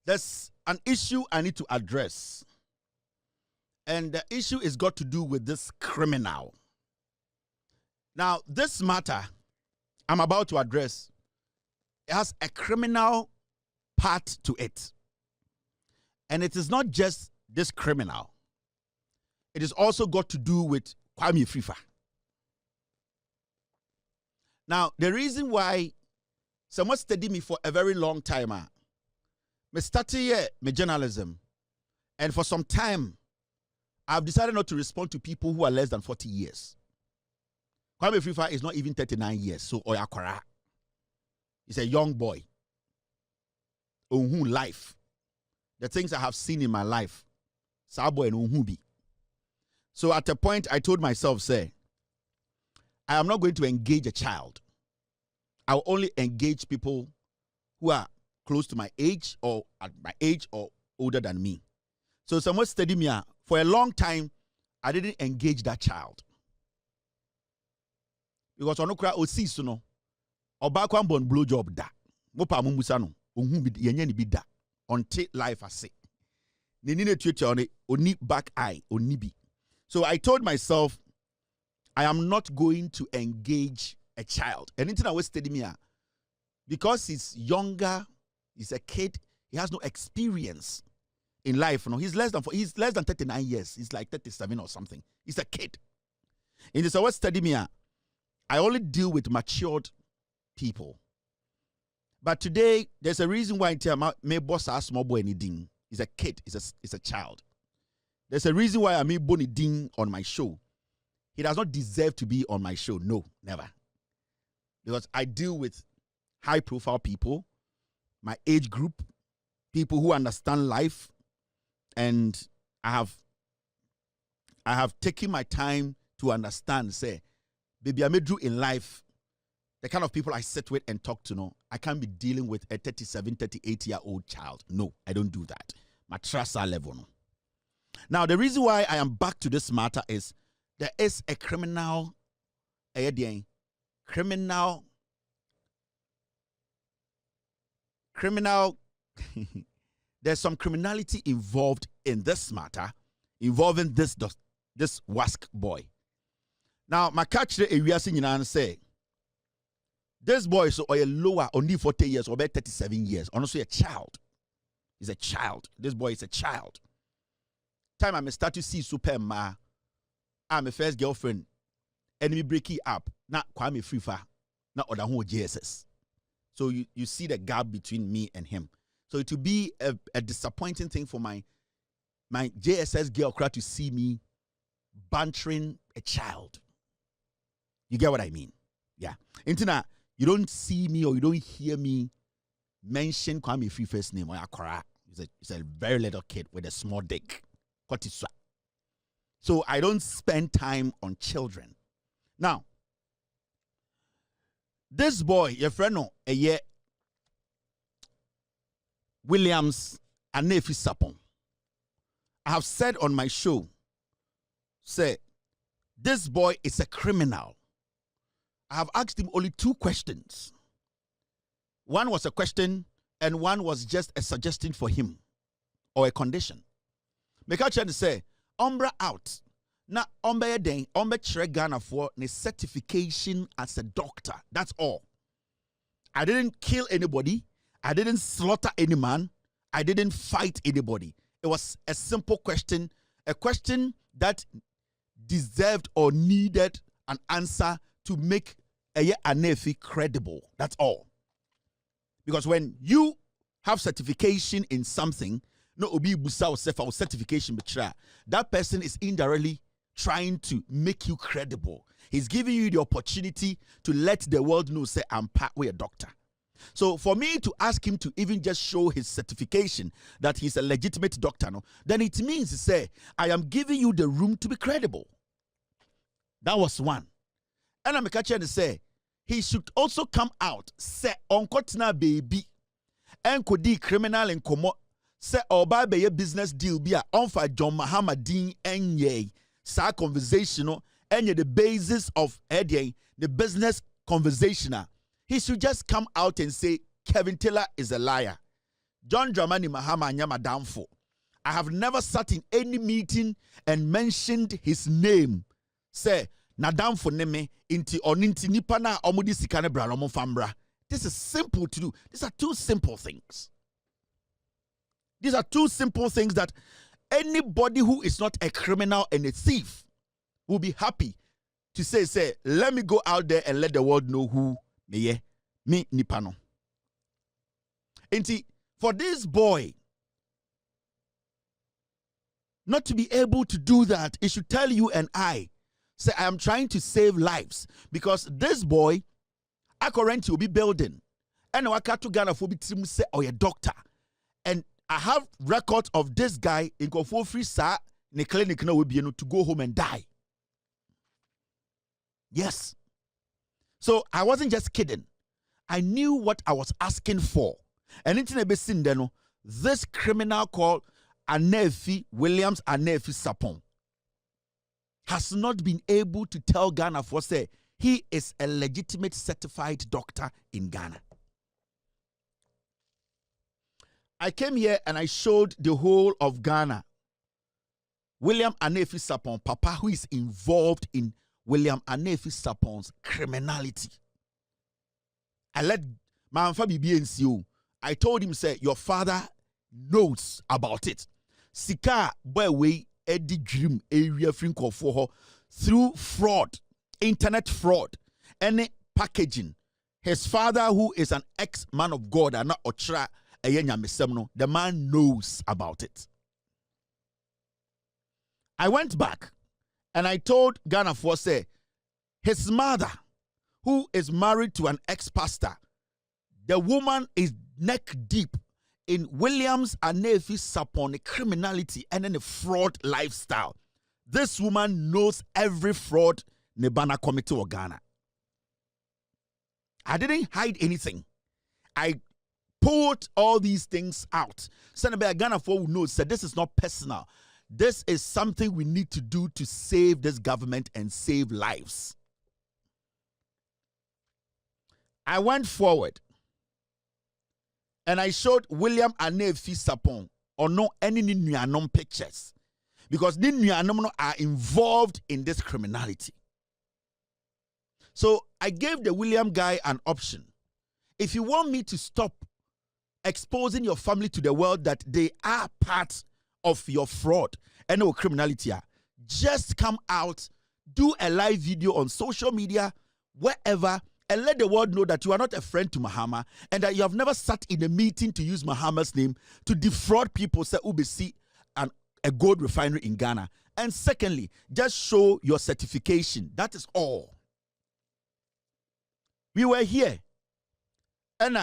there's an issue I need to address. And the issue is got to do with this criminal. Now, this matter I'm about to address, it has a criminal part to it. And it is not just this criminal. It is also got to do with Kwame Afrifa. Now, the reason why someone studied me for a very long time, I started my journalism, and for some time, I've decided not to respond to people who are less than 40 years. Kwame Afrifa is not even 39 years, so Oyakora. He's a young boy. Ohun life. The things I have seen in my life, Sabo and Ohubi. So at a point, I told myself, say, I am not going to engage a child. I will only engage people who are close to my age or at my age or older than me. So someone studied me for a long time. I didn't engage that child. Because on okra osi so no obakwa bon blow job da. Mopa mumusa no ohun bi yenye ni bi da. Until life ase. Ni ni na oni back eye oni bi. So I told myself, I am not going to engage a child. Anything I was studying me, because he's younger, he's a kid, he has no experience in life. No, he's less than 39 years. He's like 37 or something. He's a kid. In this I was studying me, I only deal with matured people. But today, there's a reason why my boss a small boy anything. He's a kid. He's a child. There's a reason why I made Bonnie Ding on my show. He does not deserve to be on my show. No, never. Because I deal with high-profile people, my age group, people who understand life, and I have taken my time to understand, say, baby, I made you in life, the kind of people I sit with and talk to, no, I can't be dealing with a 37, 38-year-old child. No, I don't do that. My trust level, no. Now, the reason why I am back to this matter is there is a criminal, there's some criminality involved in this matter, involving this Wask boy. Now, my catch the area singing and say, this boy is lower, only 40 years or about 37 years, honestly a child. He's a child. This boy is a child. Time I start to see super ma, I'm my first girlfriend, enemy breaking up, not Kwame Afrifa, not other whole JSS. So you see the gap between me and him. So it will be a disappointing thing for my JSS girl crowd to see me bantering a child. You get what I mean? Yeah. Intina, you don't see me or you don't hear me mention Kwame Afrifa's name or Akora. He's a very little kid with a small dick. So I don't spend time on children. Now, this boy, your friend, no, a year, Williams and Nefi Sapon. I have said on my show, say, this boy is a criminal. I have asked him only 2 questions. One was a question, and one was just a suggestion for him or a condition. Make a chance to say, Umbra out. Na Umba den, Umba chere Ghana for ne certification as a doctor. That's all. I didn't kill anybody. I didn't slaughter any man. I didn't fight anybody. It was a simple question, a question that deserved or needed an answer to make a Anefi credible. That's all. Because when you have certification in something, no obi busa or certification, that person is indirectly trying to make you credible. He's giving you the opportunity to let the world know, say, I'm partway a doctor. So for me to ask him to even just show his certification that he's a legitimate doctor, no, then it means to say, I am giving you the room to be credible. That was one. And I'm catching to say, he should also come out, say, Onkotna baby, and could be criminal and komo, say, oba be a business deal, be a onfa John Mahamadin and ye, sa conversational, and the basis of the business conversational. He should just come out and say, Kevin Taylor is a liar. John Dramani Mahama Nyama Damfo. I have never sat in any meeting and mentioned his name. Say, Nadamfo neme inti oninti nipa na omudi sikane bra lomo fambra. This is simple to do. These are two simple things. These are two simple things that anybody who is not a criminal and a thief will be happy to say, let me go out there and let the world know who me nipano. Inti, for this boy not to be able to do that, it should tell you and I, say, I am trying to save lives. Because this boy, I currently will be building. And I to Ghana for be say, oh, a doctor. And I have records of this guy in for free, sir, in the clinic now will be able to go home and die. Yes. So I wasn't just kidding. I knew what I was asking for. And in this criminal called Anefi Williams Anefi Sapon has not been able to tell Ghana for say he is a legitimate certified doctor in Ghana. I came here and I showed the whole of Ghana. William Anefi Sapon, Papa, who is involved in William Anefi Sapon's criminality. I let my NCO. I told him, say, your father knows about it. Sika boy we Eddie Dream area frink for her through fraud, internet fraud, and packaging. His father, who is an ex-man of God, and not Otra the man knows about it. I went back and I told Ghana for say his mother, who is married to an ex-pastor, the woman is neck deep in Williams Anefi Sapon criminality and then a fraud lifestyle. This woman knows every fraud Nebana committee or Ghana. I didn't hide anything. I pulled all these things out. Senator Ghana for who knows that this is not personal. This is something we need to do to save this government and save lives. I went forward and I showed William Anefi Sapon or no any Newanalysis pictures because Newanalysis are involved in this criminality. So I gave the William guy an option. If you want me to stop exposing your family to the world that they are part of your fraud and no criminality, just come out, do a live video on social media, wherever, and let the world know that you are not a friend to Mahama and that you have never sat in a meeting to use Mahama's name to defraud people, say UBC and a gold refinery in Ghana. And secondly, just show your certification. That is all. We were here. And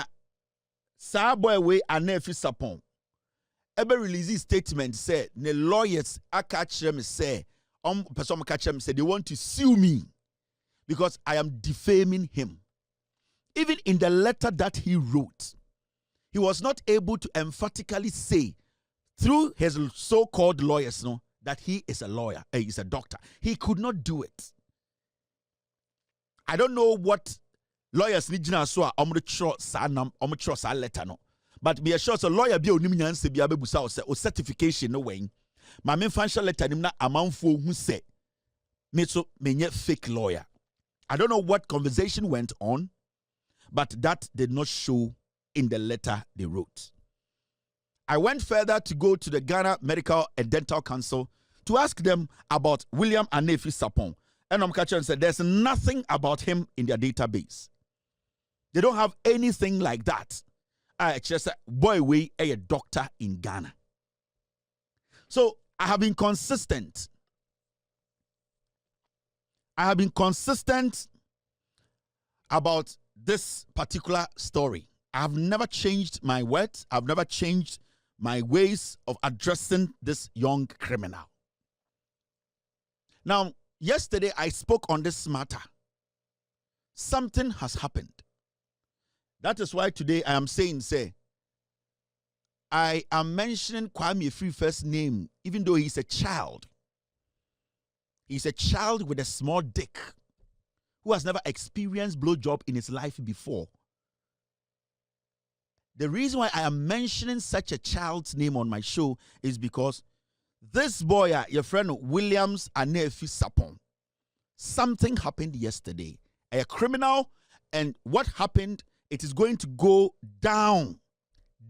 Saboy way Anefi Sapon. Ebe release statement said the lawyers I catch them say person catch them say they want to sue me because I am defaming him. Even in the letter that he wrote, he was not able to emphatically say through his so-called lawyers that he is a lawyer, he's a doctor. He could not do it. I don't know what lawyers need to so sa letter no. But be assured so lawyer be onim nyanse bi abebusa o certification no way. Ma me financial letter nim na amanfo hu say me so menye fake lawyer. I don't know what conversation went on, but that did not show in the letter they wrote. I went further to go to the Ghana Medical and Dental Council to ask them about William Anefi Sapon. And Omkacha said there's nothing about him in their database. They don't have anything like that. I just said, boy, we are a doctor in Ghana. So I have been consistent. I have been consistent about this particular story. I have never changed my words. I've never changed my ways of addressing this young criminal. Now, yesterday I spoke on this matter. Something has happened. That is why today I am saying, I am mentioning Kwame Afrifa's name, even though he's a child. He's a child with a small dick who has never experienced blowjob in his life before. The reason why I am mentioning such a child's name on my show is because this boy, your friend Williams Anefi Sapon, something happened yesterday. A criminal, and what happened, it is going to go down,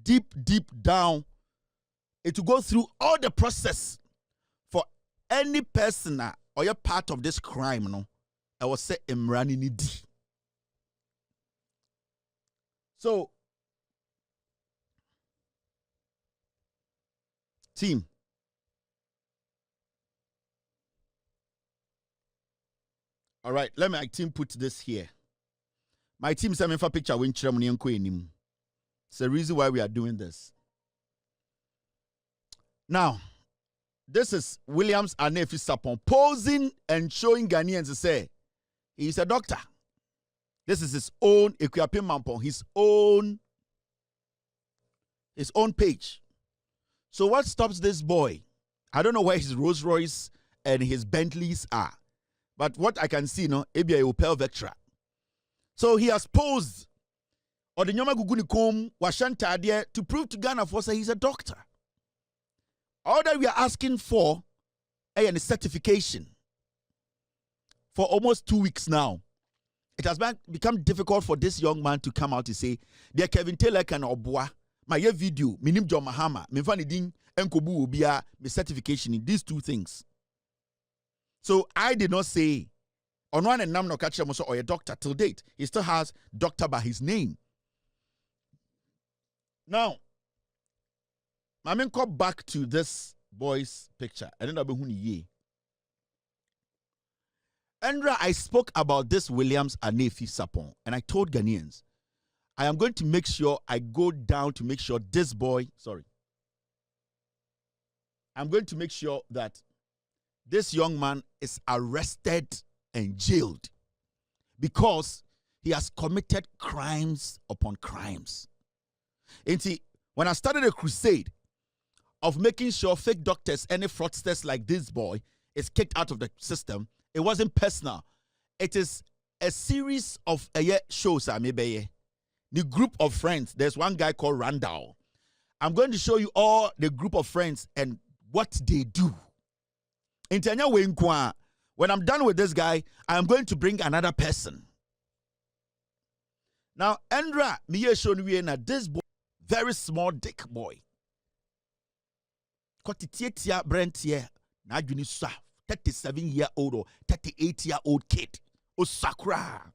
deep down. It will go through all the process for any person or you're part of this crime. No, I will say Imrani Nidi. So, team. All right, let my team put this here. My team said, "For picture when it's the reason why we are doing this." Now, this is Williams Anefi Sapon posing and showing Ghanaians to say he's a doctor. This is his own Equiapin Mampon, his own page. So what stops this boy? I don't know where his Rolls Royce and his Bentleys are. But what I can see, no, maybe a Opel Vectra. So he has posed or the Nyoma Gugunikom Washanta to prove to Ghana for say he's a doctor. All that we are asking for is a certification for almost 2 weeks now. It has become difficult for this young man to come out to say, "Dear Kevin Taylor can obwa my video, minim John Mahama, me fani din enkobu ubia me certification in these two things." So I did not say on one and nam no catch him or a doctor till date. He still has doctor by his name. Now, I mean, come back to this boy's picture. I don't know who ye. Andra, I spoke about this Williams Anefi Sapon, and I told Ghanaians, I am going to make sure I go down to make sure this boy, I'm going to make sure that this young man is arrested and jailed because he has committed crimes upon crimes. And see, when I started a crusade of making sure fake doctors, any fraudsters like this boy is kicked out of the system, it wasn't personal. It is a series of shows. The group of friends. There's one guy called Randall. I'm going to show you all the group of friends and what they do. When I'm done with this guy, I'm going to bring another person. Now, Andra, this boy, very small dick boy. 37-year-old or 38-year-old kid. O Sakura.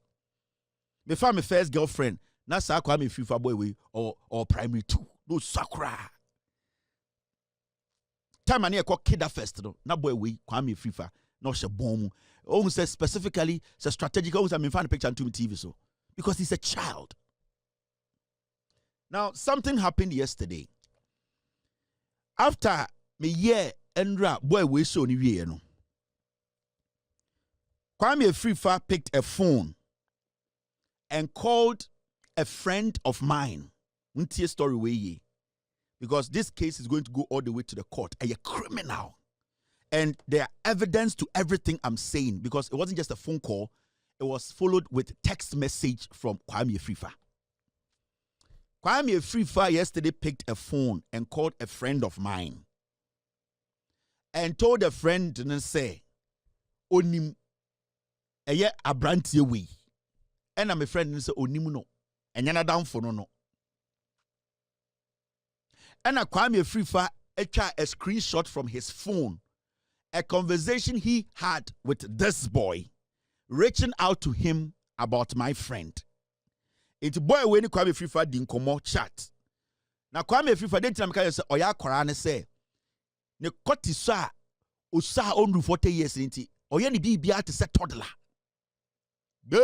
Me found my first girlfriend. Na sa Kwame Afrifa boy or primary 2. No Sakura. Time I call kid first no. Na boy we Kwame Afrifa. No she bomb. Oh say specifically say strategic. Oh I mean find a picture on TV so because he's a child. Now something happened yesterday. After me year Andra boy we so ni wie no. Kwame Afrifa picked a phone and called a friend of mine. Untie story way because this case is going to go all the way to the court. A criminal. And there are evidence to everything I'm saying because it wasn't just a phone call. It was followed with text message from Kwame Afrifa. Kwame Afrifa yesterday picked a phone and called a friend of mine and told a friend to say, "Onim eye abrantie we." And I'm a friend say, "Onim no." And yana down for no. And Kwame Afrifa a screenshot from his phone, a conversation he had with this boy, reaching out to him about my friend. It's boy when Kwame Afrifa didn't come chat. Now Kwame Afrifa didn't tell me say oya korane say ne koti sa osa onru 40 years inti oya ni bibia te say toddler. Be.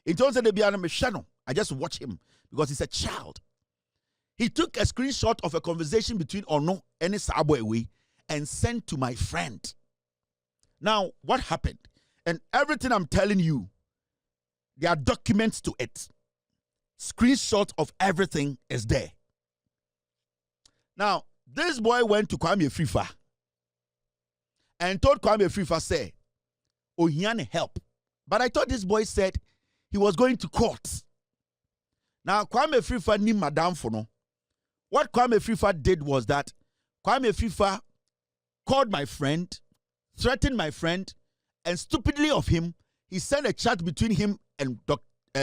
In terms of the Biana Meshano, I just watch him because he's a child. He took a screenshot of a conversation between Ono and Sabwe and sent to my friend. Now, what happened? And everything I'm telling you, there are documents to it. Screenshot of everything is there. Now, this boy went to Kwame Afrifa and told Kwame Afrifa, say, "Oh, he had help." But I thought this boy said he was going to court. Now, Kwame Afrifa ni madam for no. What Kwame Afrifa did was that Kwame Afrifa called my friend, threatened my friend, and stupidly of him, he sent a chat between him and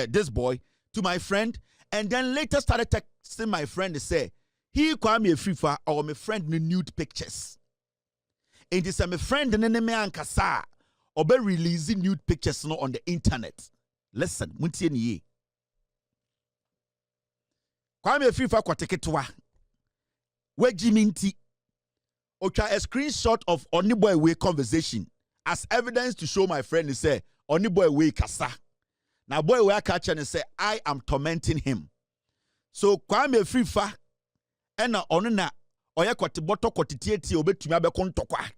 this boy to my friend, and then later started texting my friend to say, he Kwame Afrifa or my friend in nude pictures. And he said, my friend in the man kasa or be releasing nude pictures on the internet. Listen, muntie ni ye. Kwame Afrifa kwa teketwa. We jiminti. Ocha a screenshot of Oniboy way conversation as evidence to show my friend is say Oniboy way kasa. Now boy we catch and say I am tormenting him. So Kwame Afrifa ena onuna oya kwati boto kwatitieti obetumi abekon tokwa.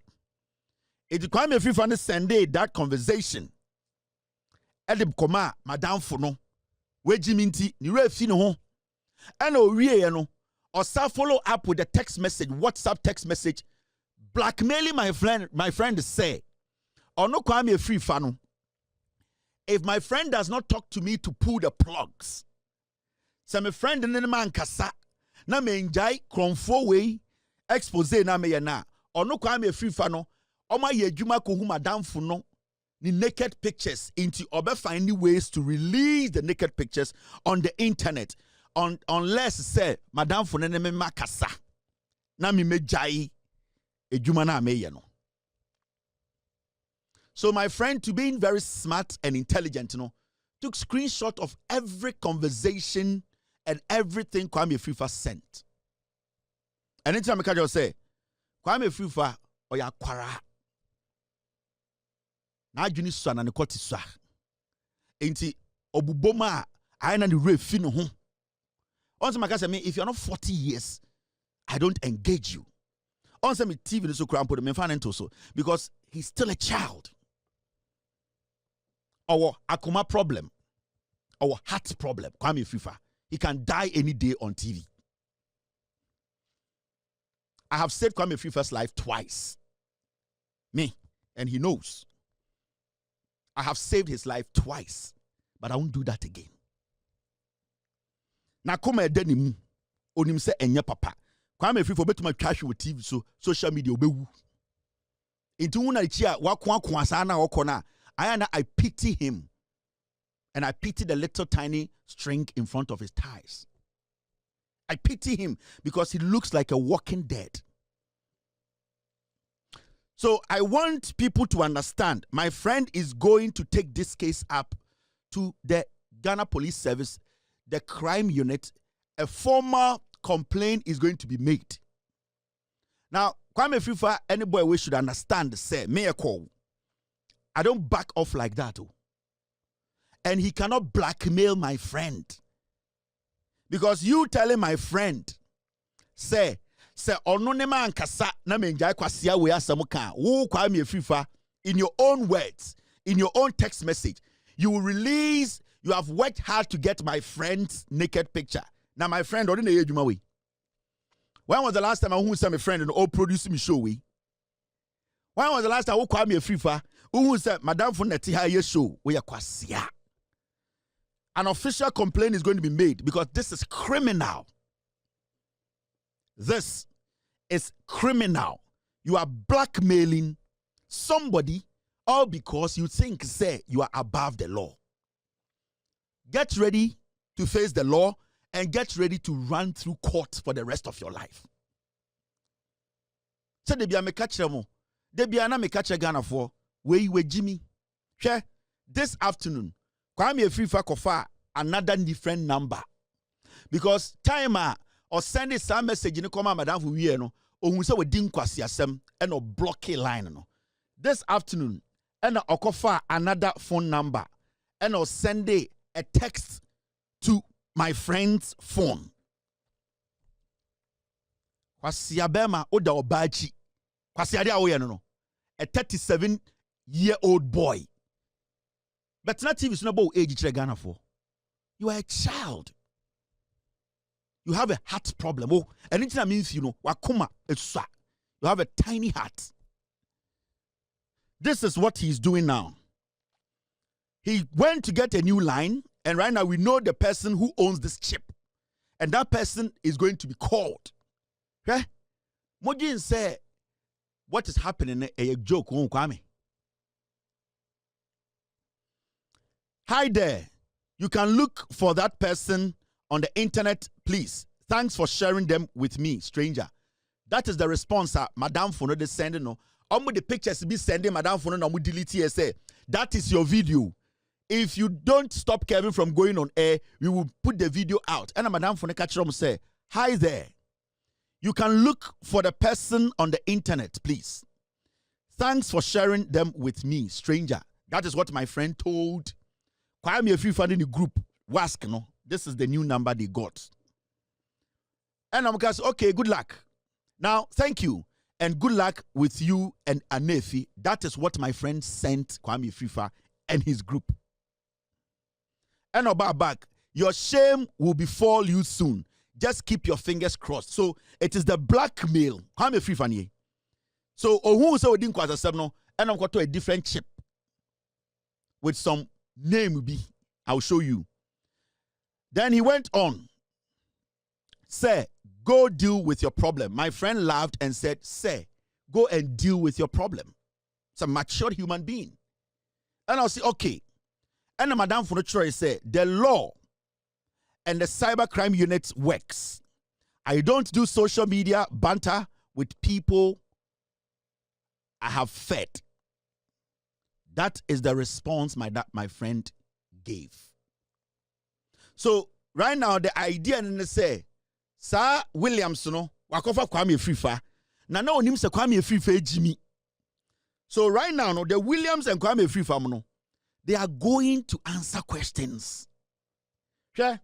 It Kwame Afrifa ne sende that conversation. Edib koma madam fono we jiminti ni refi no ho. Ena owie no osa follow up with a text message, WhatsApp text message, blackmailing my friend say, ono Kwame Afrifa no, if my friend does not talk to me to pull the plugs, so my friend in the man kasa, na me enjoy kronfo way, expose na me na, ono Kwame Afrifa no, oma ye juma ko hu madam fu no, ni naked pictures into obe finding ways to release the naked pictures on the internet. Unless say madam for nene me makasa na mi mejai ejuma na me no. So my friend, to being very smart and intelligent, took screenshot of every conversation and everything Kwame Afrifa sent. And anytime I can just say Kwame Afrifa oya kwara na adwini so na ne kwoti so enti obuboma a na ne refi no ho. On some say me, if you're not 40 years, I don't engage you. On some TV so cramp put him so because he's still a child. Our akuma problem, our heart problem, Kwame Afrifa. He can die any day on TV. I have saved Kwame Afrifa's life twice. Me, and he knows. I have saved his life twice, but I won't do that again. Na koma edeni mu onim se enye papa Kwame Afrifa betuma twahwe wo TV so social media obewu intu hu na chi a wakon asa na okona I pity him and I pity the little tiny string in front of his thighs. I pity him because he looks like a walking dead. So I want people to understand my friend is going to take this case up to the Ghana Police Service, the crime unit. A formal complaint is going to be made. Now, Kwame Afrifa, anybody we should understand, say, me a call. I don't back off like that. Oh. And he cannot blackmail my friend. Because you telling my friend, say, ononema ankasa na menjai kwasia we asamuka, wo Kwame Afrifa, in your own words, in your own text message, you will release. You have worked hard to get my friend's naked picture. Now, my friend, when was the last time I saw my friend and all producing me show? When was the last time I called me a FIFA who said, Madame for Netiha show? We are kwasia. An official complaint is going to be made because this is criminal. This is criminal. You are blackmailing somebody all because you think, say, you are above the law. Get ready to face the law and get ready to run through court for the rest of your life. So debia me catch mo. Debia na me catch Ghana for we Jimmy. Share this afternoon. Kwame Afrifa kofa another different number. Because timer or send some message in come madam for we no ohun say we din kwasi asem e no block line no. This afternoon and okofa another phone number and or send a text to my friend's phone. Kwasi abema oda obachi. Kwasi ade awoye no. A 37-year-old boy. But not TV is not about age Ghana for. You are a child. You have a heart problem. Oh, and it means wakuma etsa. You have a tiny heart. This is what he's doing now. He went to get a new line And right now we know the person who owns this chip. And that person is going to be called. Okay? Mojin say, what is happening? A joke, Kwame. Hi there. You can look for that person on the internet, please. Thanks for sharing them with me, stranger. That is the response, Madame Fono de sending. No, the pictures be sending Madame Fono no delete here. Say that is your video. If you don't stop Kevin from going on air, we will put the video out. And Madame Fono catch them say, hi there. You can look for the person on the internet, please. Thanks for sharing them with me, stranger. That is what my friend told Kwame Afrifa in the group. Wask, no. This is the new number they got. And I'm going to say, okay, good luck. Now, thank you. And good luck with you and Anefi. That is what my friend sent Kwame Afrifa and his group. And about back, your shame will befall you soon. Just keep your fingers crossed. So it is the blackmail. Kwame Afrifa. So who say we didn't quite accept no, and I'm going to a different chip with some name be. I'll show you. Then he went on. Say, go deal with your problem. My friend laughed and said, say, go and deal with your problem. It's a mature human being. And I'll say, okay. And the Madame Fonotroy said, the law and the cybercrime unit works. I don't do social media banter with people I have fed. That is the response my friend gave. So right now the idea and say, Sir Williams no wakofa Kwame Afrifa. Na onim se Kwame Afrifa Jimmy. So right now no the Williams and Kwame Afrifa no they are going to answer questions. Okay?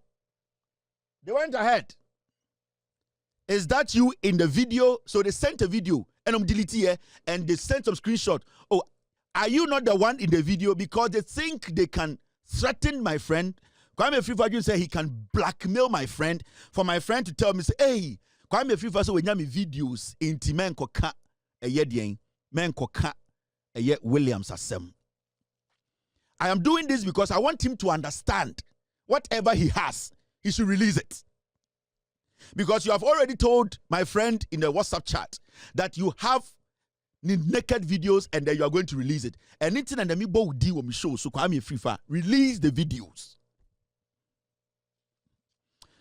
They went ahead. Is that you in the video? So they sent a video and I'm deleting here and they sent some screenshot. Oh, are you not the one in the video? Because they think they can threaten my friend. Kwame Afrifa say he can blackmail my friend for my friend to tell me, say, hey, Kwame Afrifa so when you have videos in men koka a yedien, men koka a yet Williams asem. I am doing this because I want him to understand whatever he has, he should release it. Because you have already told my friend in the WhatsApp chat that you have naked videos and then you are going to release it. And anything and the me will deal with me show. So Kwame Afrifa, release the videos.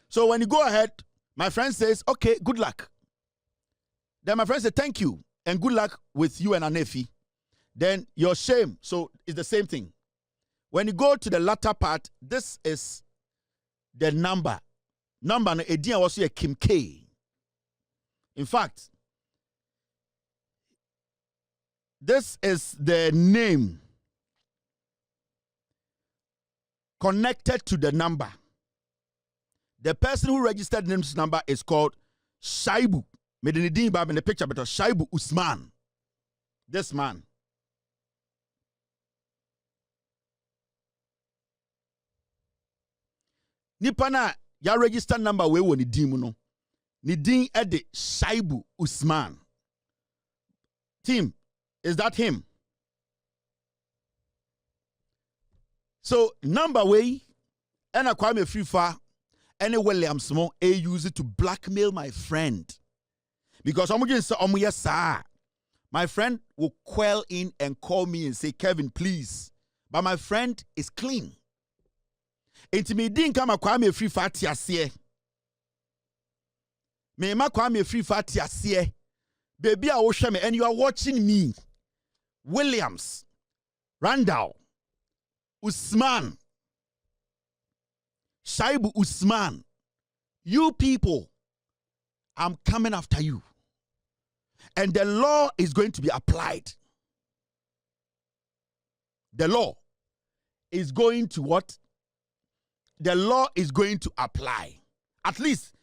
So when you go ahead, my friend says, okay, good luck. Then my friend said, thank you and good luck with you and Anefi. Then your shame. So it's the same thing. When you go to the latter part, this is the number. Number Edian was a Kim K. In fact, this is the name connected to the number. The person who registered this number is called Shaibu. Medinidin Bab in the picture, but Shaibu Usman. This man. Nipana ya register number we wo ni din mu no. Ni din e de Shaibu Usman. Team, is that him? So number way and Kwame Afrifa and Williams mo use it to blackmail my friend. Because my friend will quail in and call me and say, Kevin, please. But my friend is clean. Enti me din kama Kwame Afrifa tiasie. Me ma Kwame Afrifa tiasie. Baby a wo hwe me and you are watching me. Williams, Randall, Usman, Shaibu Usman. You people, I'm coming after you. And the law is going to be applied. The law is going to what? The law is going to apply. At least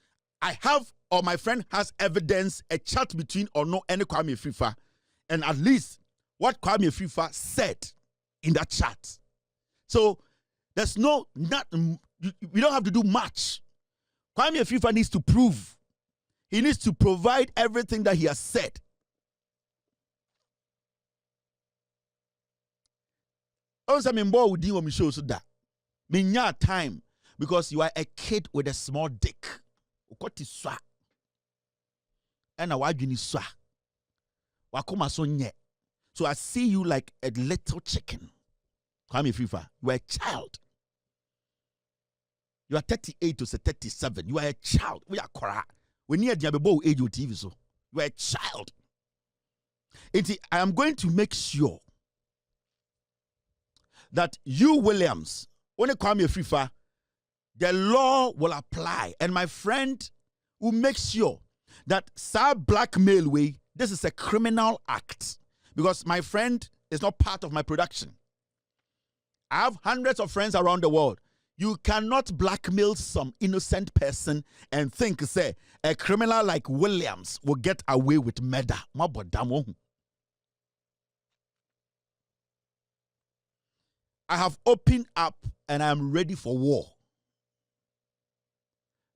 I have, or my friend has evidence, a chat between Ono and Kwame Afrifa. And at least what Kwame Afrifa said in that chat. So there's we don't have to do much. Kwame Afrifa needs to prove. He needs to provide everything that he has said. Also, me mbo udi wo me show so da. Minya time because you are a kid with a small dick. Ukoti swa. Ena wajuni swa. Wakoma so nye. So I see you like a little chicken. Kwame Afrifa, you are a child. You are 38 to 37. You are a child. We are kora. We need the above age of TV so. You are a child. I am going to make sure that you, Williams, when you Kwame Afrifa, the law will apply. And my friend will make sure that blackmail way, this is a criminal act. Because my friend is not part of my production. I have hundreds of friends around the world. You cannot blackmail some innocent person and think, say, a criminal like Williams will get away with murder. I have opened up and I am ready for war.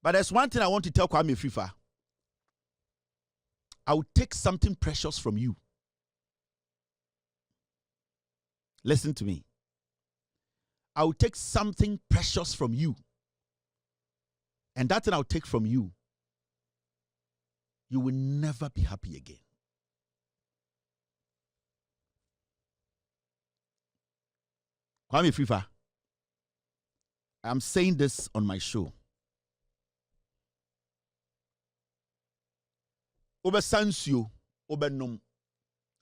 But there's one thing I want to tell Kwame Afrifa. I will take something precious from you. Listen to me. I will take something precious from you. And that thing I'll take from you, you will never be happy again. Kwame Afrifa, I'm saying this on my show. Obe sansio, obe nom,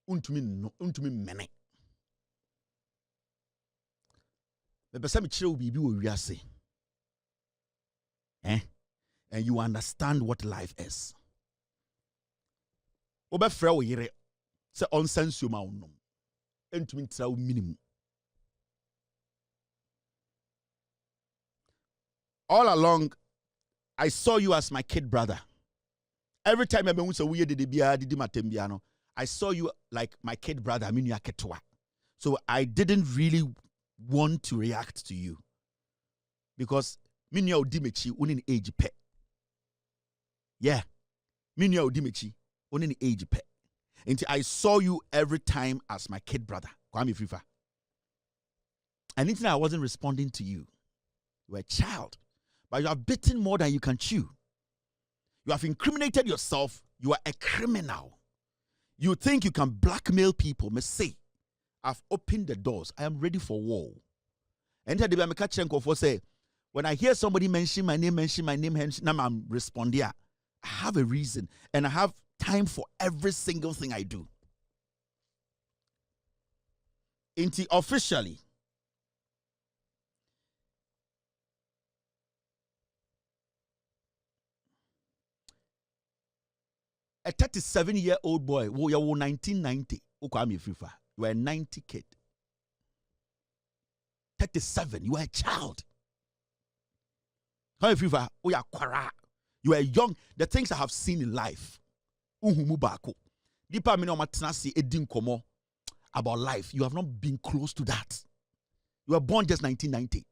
untumi mene. And you understand what life is. Obe frɛ wo yere sɛ ɔnsansio ma wonom. Entumi ntra wo minimum. All along, I saw you as my kid brother. Every time I saw you like my kid brother. So I didn't really want to react to you. Because minya odimechi unin age pe. Yeah. Minya odimechi unin age pe. Until I saw you every time as my kid brother. Kwame Afrifa. And until I wasn't responding to you. You were a child. But you have bitten more than you can chew. You have incriminated yourself. You are a criminal. You think you can blackmail people. Me say, I've opened the doors. I am ready for war. And say, when I hear somebody mention my name, now I'm responding. I have a reason. And I have time for every single thing I do. Officially, a 37-year-old boy, who you were 1990, Kwame Afrifa, you were a 90 kid. 37, you were a child. Kwame Afrifa, you were young. The things I have seen in life, about life, you have not been close to that. You were born just 1990.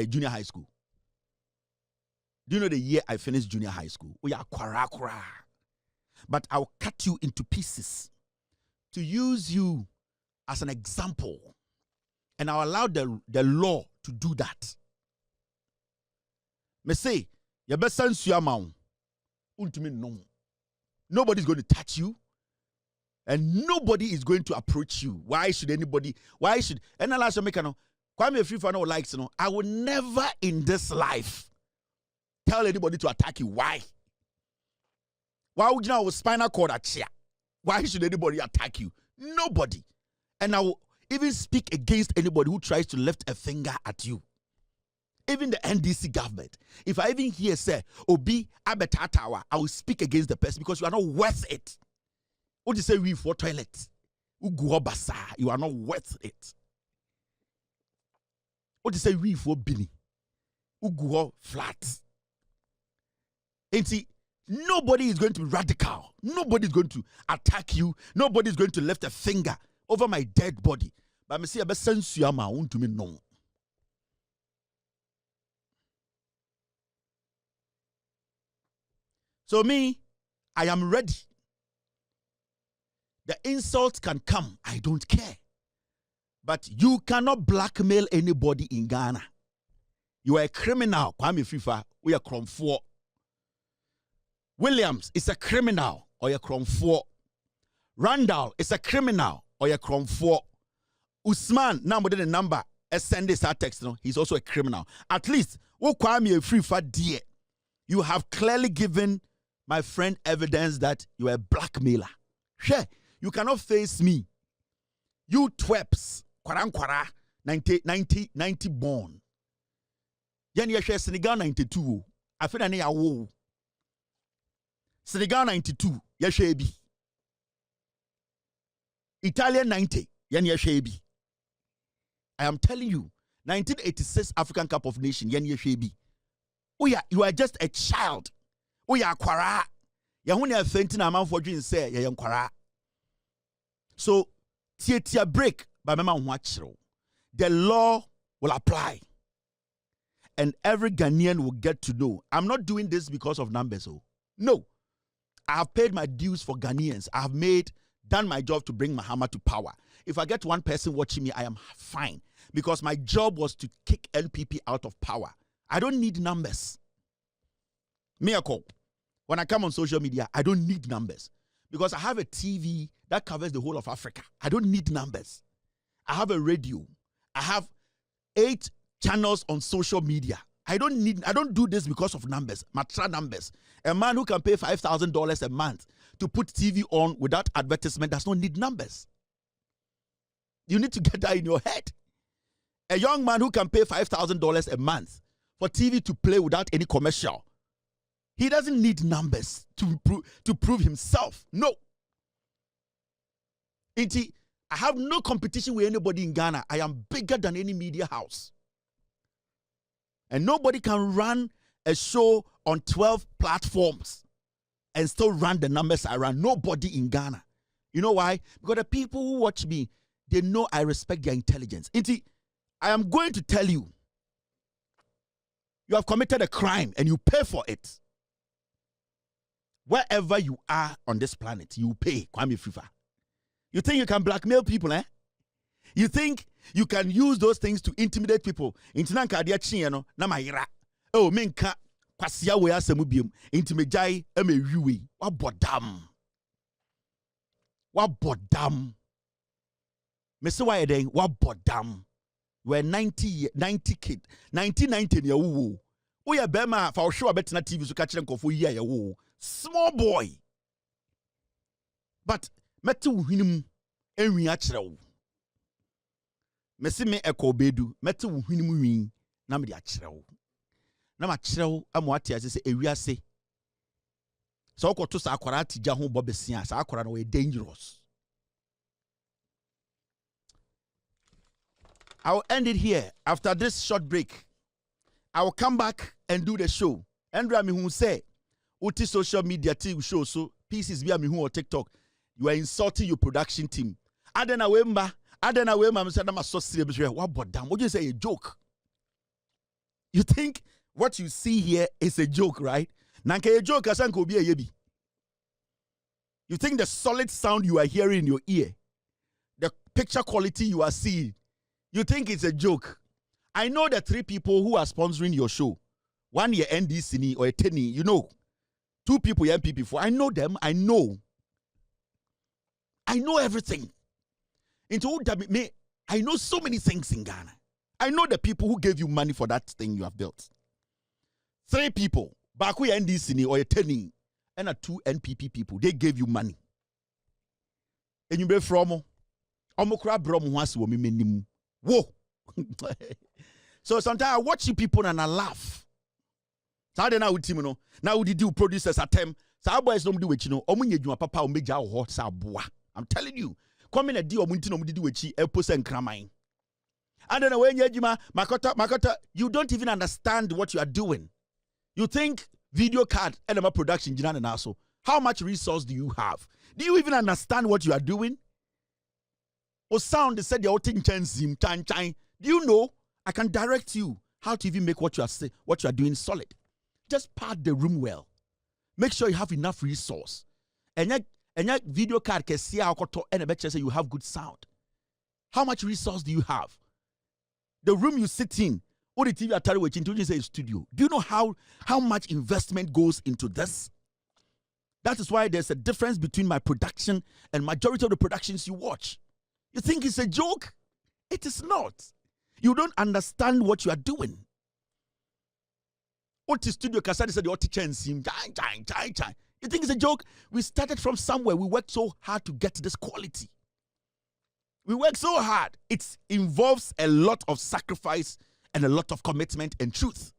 Junior high school. Do you know the year I finished junior high school? But I'll cut you into pieces to use you as an example. And I'll allow the law to do that. Me say, nobody's going to touch you. And nobody is going to approach you. Why should anybody? And I'll ask you, Kwame Afrifa no likes, I will never in this life tell anybody to attack you. Why? Why would you know spinal cord at chair? Why should anybody attack you? Nobody. And I will even speak against anybody who tries to lift a finger at you. Even the NDC government. If I even hear say, Obi Abetatawa, I will speak against the person because you are not worth it. What do you say we for toilet? You are not worth it. What do you say we for Bini? Flat. And see, nobody is going to be radical. Nobody is going to attack you. Nobody is going to lift a finger over my dead body. But I say, I sense you to me no. So me, I am ready. The insult can come. I don't care. But you cannot blackmail anybody in Ghana. You are a criminal. Kwame Afrifa, we are Kromfo. Williams is a criminal or a Kromfo. Randall is a criminal or a Kromfo. Usman, now more than a number, send this text, no, he's also a criminal. At least, Kwame Afrifa, dear, you have clearly given my friend evidence that you are a blackmailer. Sure, you cannot face me. You twerps, kwara, 90 born. Yen yeshe Senegal 92. I feel any awo. Senegal 92, yeshe bi. Italian 90, yen yeshe bi. I am telling you, 1986 African Cup of Nations, yen yeshe bi. You are just a child. We are kwara. Yahuni are fainting a man for dream say ya kwara. So tia break by mama watchro. The law will apply. And every Ghanaian will get to know. I'm not doing this because of numbers. Oh. No. I have paid my dues for Ghanaians. I have done my job to bring Mahama to power. If I get one person watching me, I am fine. Because my job was to kick NPP out of power. I don't need numbers. Miracle. When I come on social media, I don't need numbers. Because I have a TV that covers the whole of Africa. I don't need numbers. I have a radio. I have 8 channels on social media. I don't do this because of numbers, matra numbers. A man who can pay $5,000 a month to put TV on without advertisement does not need numbers. You need to get that in your head. A young man who can pay $5,000 a month for TV to play without any commercial, he doesn't need numbers to prove himself. No. I have no competition with anybody in Ghana. I am bigger than any media house. And nobody can run a show on 12 platforms and still run the numbers I run. Nobody in Ghana. You know why? Because the people who watch me, they know I respect their intelligence. I am going to tell you, you have committed a crime and you pay for it. Wherever you are on this planet, you pay. Kwame Afrifa. You think you can blackmail people, eh? You think you can use those things to intimidate people? Oh, minka kwasia we asemubium intimidate emewiwe. What bodam. Mese why then what bodam. We're 90 kid. 1990 ya wo. We are bema for sure better TV so catch them for year ya wo. Small boy. But metu hinimu enwi achira wo. Mesi me ekobedu metu hinimu wi na me di achira wo. Na ma chira wo amwate ase se ewiase. So okoto sa akwara atija ho bobesia sa akwara no we dangerous. I will end it here. After this short break, I will come back and do the show. Andrea me who say, uti social media team show so pieces via me who or TikTok. You are insulting your production team. Adena wemba, I'm saying I'm so serious. What but damn? What you say a joke? You think what you see here is a joke, right? Nanke a joke asan ko be a yebi. You think the solid sound you are hearing in your ear, the picture quality you are seeing, you think it's a joke. I know the 3 people who are sponsoring your show. One year NDC or a Tenny, you know. 2 people MPP for. I know them. I know everything. Into me, I know so many things in Ghana. I know the people who gave you money for that thing you have built. 3 people, Baku NDC or a Tenny, and 2 NPP people, they gave you money. And you be from Omokra Brom was women. Whoa. So sometimes I watch you people and I laugh. So now with you know, now we do producers attempt. So boys don't do it, you know. Omunye papa o meja o hot sa boa. I'm telling you. Come in a deal omunti no do it e post and kramine. And then when you makota, you don't even understand what you are doing. You think video card and production and also. How much resource do you have? Do you even understand what you are doing? Or sound they said you're do you know I can direct you how to even make what you are doing solid? Just pad the room well. Make sure you have enough resource. And that video card can see how and a say you have good sound. How much resource do you have? The room you sit in, or the TV at which introduce a studio. Do you know how much investment goes into this? That is why there's a difference between my production and majority of the productions you watch. You think it's a joke? It is not. You don't understand what you are doing. What is studio Kasadi said the chance him. You think it's a joke? We started from somewhere. We worked so hard to get to this quality. We work so hard. It involves a lot of sacrifice and a lot of commitment and truth.